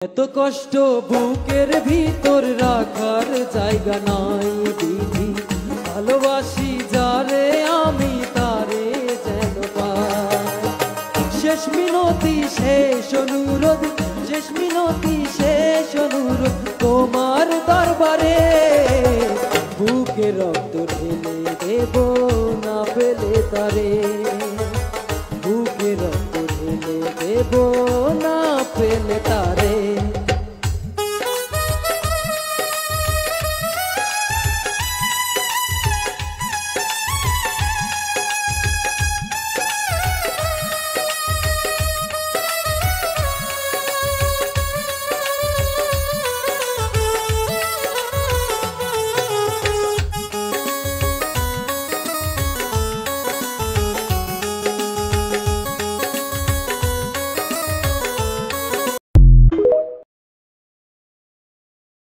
এত কষ্ট বুকের ভিতর রাখার জায়গা নাই বিধি, ভালোবাসি যারে আমি তারে যেন পাই। শেষ মিনতি শেষ অনুরোধ, শেষ মিনতি শেষ অনুরোধ তোমার দরবারে। বুকে রক্ত ঢেলে দেব না পেলে তারে, বুকে রক্ত ঢেলে দেব না পেলে তারে।